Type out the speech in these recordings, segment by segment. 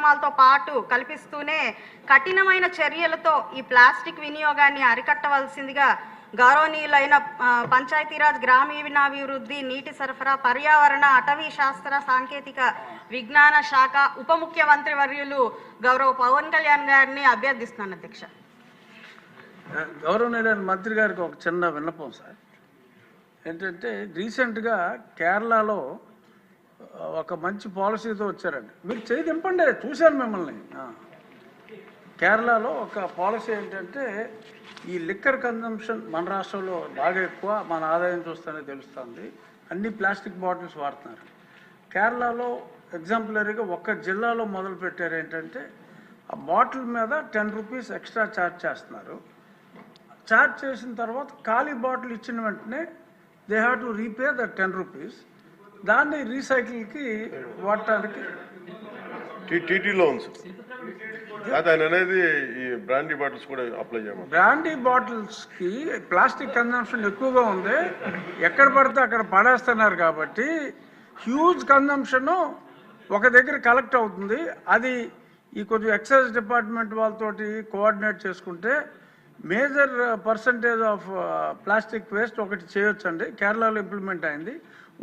కార్యక్రమాలతో పాటు కల్పిస్తూనే కఠినమైన చర్యలతో ఈ ప్లాస్టిక్ వినియోగాన్ని అరికట్టవలసిందిగా గౌరవనీయులైన పంచాయతీరాజ్ గ్రామీణాభివృద్ధి, నీటి సరఫరా, పర్యావరణ, అటవీ శాస్త్ర, సాంకేతిక విజ్ఞాన శాఖ ఉప ముఖ్యమంత్రి వర్యులు గౌరవ పవన్ కళ్యాణ్ గారిని అభ్యర్థిస్తున్నాను అధ్యక్ష. గౌరవనీయులైన మంత్రి గారికి ఒక చిన్న విన్నపం సార్. ఏంటంటే రీసెంట్గా కేరళలో ఒక మంచి పాలసీతో వచ్చారండి. మీరు చేయి దింపండి, చూశాను మిమ్మల్ని. కేరళలో ఒక పాలసీ ఏంటంటే ఈ లిక్కర్ కన్జంప్షన్ మన రాష్ట్రంలో బాగా ఎక్కువ, మన ఆదాయం చూస్తేనే తెలుస్తుంది. అన్ని ప్లాస్టిక్ బాటిల్స్ వాడుతున్నారు. కేరళలో ఎగ్జాంపులరీగా ఒక్క జిల్లాలో మొదలు పెట్టారు. ఏంటంటే ఆ బాటిల్ మీద 10 రూపీస్ ఎక్స్ట్రా ఛార్జ్ చేస్తున్నారు. ఛార్జ్ చేసిన తర్వాత ఖాళీ బాటిల్ ఇచ్చిన వెంటనే they have to repay the 10 rupees. దాన్ని రీసైకిల్కి వాడటానికి టీటీలో ఉంది సార్. ఆయన అనేది ఈ బ్రాండీ బాటిల్స్ కూడా అప్లై చేయమని. బ్రాండీ బాటిల్స్కి ప్లాస్టిక్ కన్జంప్షన్ ఎక్కువగా ఉంది. ఎక్కడ పడితే అక్కడ పడేస్తున్నారు కాబట్టి హ్యూజ్ కన్జంప్షను ఒక దగ్గర కలెక్ట్ అవుతుంది. అది ఈ కొంచెం ఎక్సైజ్ డిపార్ట్మెంట్ వాళ్ళతోటి కోఆర్డినేట్ చేసుకుంటే major percentage of plastic waste ఒకటి చేయొచ్చండి. కేరళలో ఇంప్లిమెంట్ అయింది.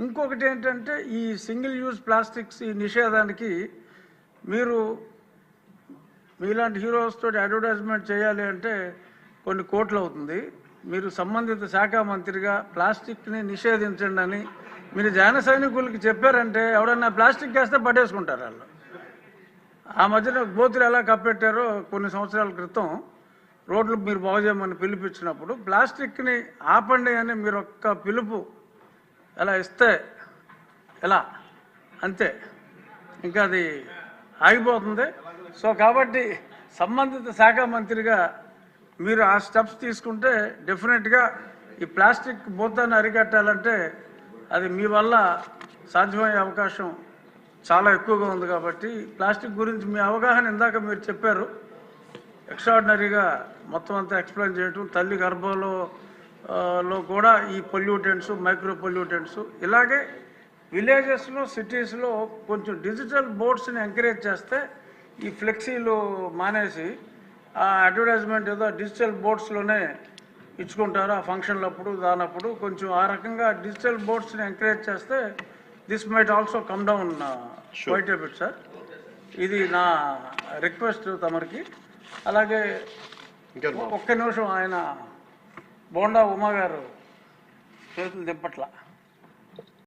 ఇంకొకటి ఏంటంటే ఈ సింగిల్ యూజ్ ప్లాస్టిక్స్ ఈ నిషేధానికి మీరు మీలాంటి హీరోస్ తోటి అడ్వర్టైజ్మెంట్ చేయాలి అంటే కొన్ని కోట్లు అవుతుంది. మీరు సంబంధిత శాఖ మంత్రిగా ప్లాస్టిక్ని నిషేధించండి అని మీరు జన సైనికులకి చెప్పారంటే ఎవడన్నా ప్లాస్టిక్ వేస్తే పట్టేసుకుంటారు వాళ్ళు. ఆ మధ్యన గోతులు ఎలా కప్పెట్టారో కొన్ని సంవత్సరాల క్రితం రోడ్లు మీరు బాగు చేయమని పిలిపించినప్పుడు ప్లాస్టిక్ని ఆపండి అని మీరు ఒక్క పిలుపు ఎలా ఇస్తే ఎలా అంతే, ఇంకా అది ఆగిపోతుంది. సో కాబట్టి సంబంధిత శాఖ మంత్రిగా మీరు ఆ స్టెప్స్ తీసుకుంటే డెఫినెట్గా ఈ ప్లాస్టిక్ భూతాన్ని అరికట్టాలంటే అది మీ వల్ల సాధ్యమయ్యే అవకాశం చాలా ఎక్కువగా ఉంది. కాబట్టి ప్లాస్టిక్ గురించి మీ అవగాహన ఇందాక మీరు చెప్పారు, ఎక్స్ట్రాడినరీగా మొత్తం అంతా ఎక్స్ప్లెయిన్ చేయటం. తల్లి గర్భంలో కూడా ఈ పొల్యూటెంట్స్, మైక్రో పొల్యూటెంట్స్, ఇలాగే విలేజెస్లో, సిటీస్లో కొంచెం డిజిటల్ బోర్డ్స్ని ఎంకరేజ్ చేస్తే ఈ ఫ్లెక్సీలు మానేసి ఆ అడ్వర్టైజ్మెంట్ ఏదో డిజిటల్ బోర్డ్స్లోనే ఇచ్చుకుంటారు ఆ ఫంక్షన్లప్పుడు దానప్పుడు. కొంచెం ఆ రకంగా డిజిటల్ బోర్డ్స్ని ఎంకరేజ్ చేస్తే this might also come down quite a bit sir. ఇది నా రిక్వెస్ట్ తమరికి. అలాగే ఒక్క నిమిషం, ఆయన బోండా ఉమా గారు చేతులు దింపట్ల.